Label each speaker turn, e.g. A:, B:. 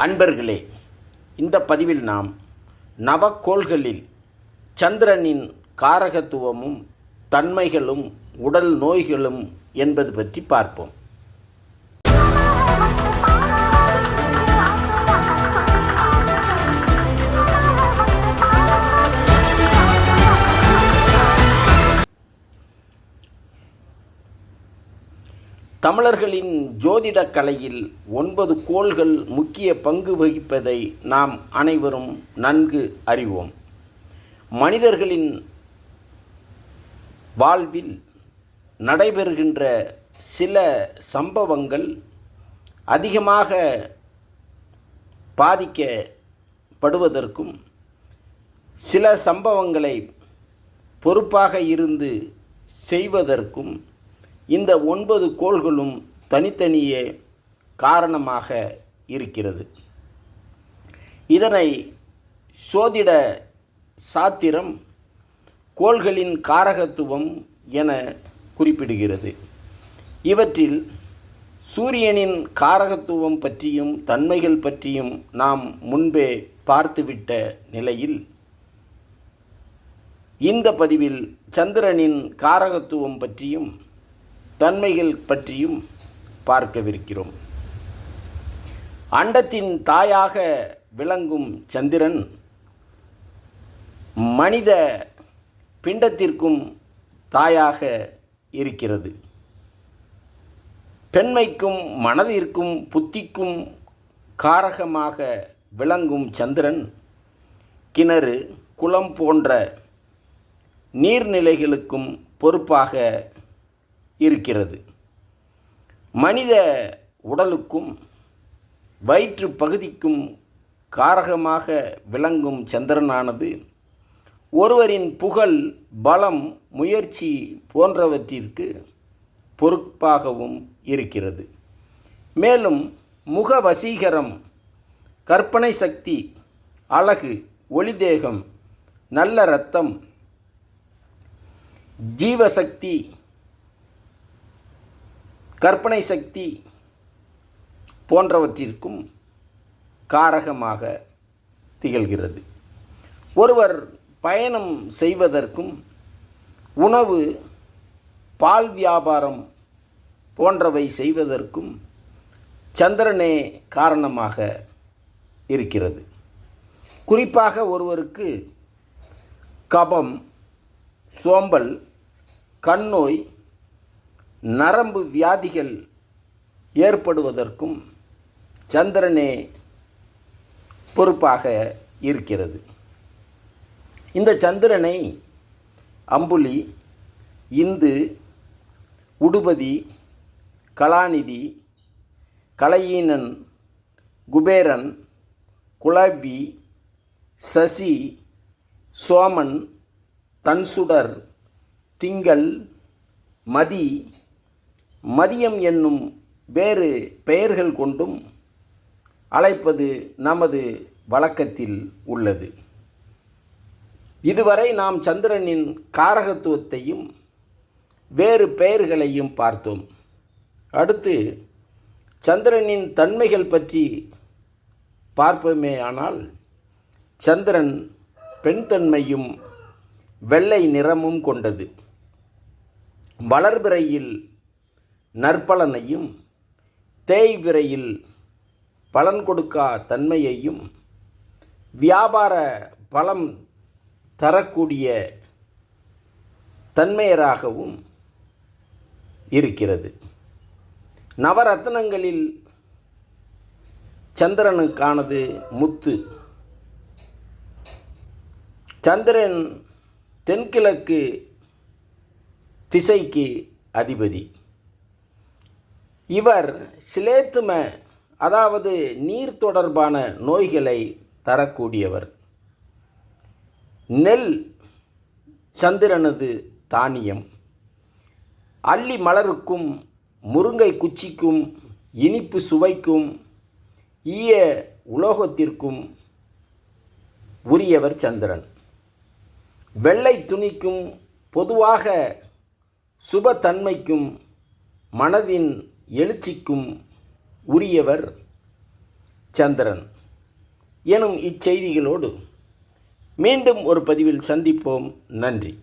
A: அன்பர்களே, இந்த பதிவில் நாம் நவக்கோள்களில் சந்திரனின் காரகத்துவமும் தன்மைகளும் உடல் நோய்களும் என்பது பற்றி பார்ப்போம். தமிழர்களின் ஜோதிடக் கலையில் 9 கோள்கள் முக்கிய பங்கு வகிப்பதை நாம் அனைவரும் நன்கு அறிவோம். மனிதர்களின் வாழ்வில் நடைபெறுகின்ற சில சம்பவங்கள் அதிகமாக பாதிக்கப்படுவதற்கும் சில சம்பவங்களை பொறுப்பாக இருந்து செய்வதற்கும் இந்த 9 கோள்களும் தனித்தனியே காரணமாக இருக்கிறது. இதனை சோதிட சாத்திரம் கோள்களின் காரகத்துவம் என குறிப்பிடுகிறது. இவற்றில் சூரியனின் காரகத்துவம் பற்றியும் தன்மைகள் பற்றியும் நாம் முன்பே பார்த்துவிட்ட நிலையில் இந்த பதிவில் சந்திரனின் காரகத்துவம் பற்றியும் தன்மைகள் பற்றியும் பார்க்கவிருக்கிறோம். அண்டத்தின் தாயாக விளங்கும் சந்திரன் மனித பிண்டத்திற்கும் தாயாக இருக்கிறது. பெண்மைக்கும் மனதிற்கும் புத்திக்கும் காரகமாக விளங்கும் சந்திரன் கிணறு, குளம் போன்ற நீர்நிலைகளுக்கும் பொறுப்பாக இருக்கிறது. மனித உடலுக்கும் வயிற்று பகுதிக்கும் காரகமாக விளங்கும் சந்திரனானது ஒருவரின் புகழ், பலம், முயற்சி போன்றவற்றிற்கு பொறுப்பாகவும் இருக்கிறது. மேலும் முக வசீகரம், கற்பனை சக்தி, அழகு, ஒளிதேகம், நல்ல இரத்தம், ஜீவசக்தி, கற்பனை சக்தி போன்றவற்றிற்கும் காரகமாக திகழ்கிறது. ஒருவர் பயணம் செய்வதற்கும் உணவு, பால் வியாபாரம் போன்றவை செய்வதற்கும் சந்திரனே காரணமாக இருக்கிறது. குறிப்பாக ஒருவருக்கு கபம், சோம்பல், கண்ணோய், நரம்பு வியாதிகள் ஏற்படுவதற்கும் சந்திரனே பொறுப்பாக இருக்கிறது. இந்த சந்திரனை அம்புலி, இந்து, உடுபதி, கலாநிதி, கலையீனன், குபேரன், குலவி, சசி, சோமன், தன்சுடர், திங்கள், மதி, மதியம் என்னும் வேறு பெயர்கள் கொண்டும் அழைப்பது நமது வழக்கத்தில் உள்ளது. இதுவரை நாம் சந்திரனின் காரகத்துவத்தையும் வேறு பெயர்களையும் பார்த்தோம். அடுத்து சந்திரனின் தன்மைகள் பற்றி பார்ப்போமேயானால், சந்திரன் பெண் தன்மையும் வெள்ளை நிறமும் கொண்டது. வளர்பிறையில் நற்பலனையும் தேய்பிறையில் பலன் கொடுக்கா தன்மையையும் வியாபார பலம் தரக்கூடிய தன்மையராகவும் இருக்கிறது. நவரத்னங்களில் சந்திரனுக்கானது முத்து. சந்திரன் தென்கிழக்கு திசைக்கு அதிபதி. இவர் சிலேத்தும, அதாவது நீர் தொடர்பான நோய்களை தரக்கூடியவர். நெல் சந்திரனது தானியம். அல்லி மலருக்கும் முருங்கை குச்சிக்கும் இனிப்பு சுவைக்கும் ஈய உலோகத்திற்கும் உரியவர் சந்திரன். வெள்ளை துணிக்கும் பொதுவாக சுபத்தன்மைக்கும் மனதின் எழுச்சிக்கும் உரியவர் சந்திரன் எனும் இச்செய்திகளோடு மீண்டும் ஒரு பதிவில் சந்திப்போம். நன்றி.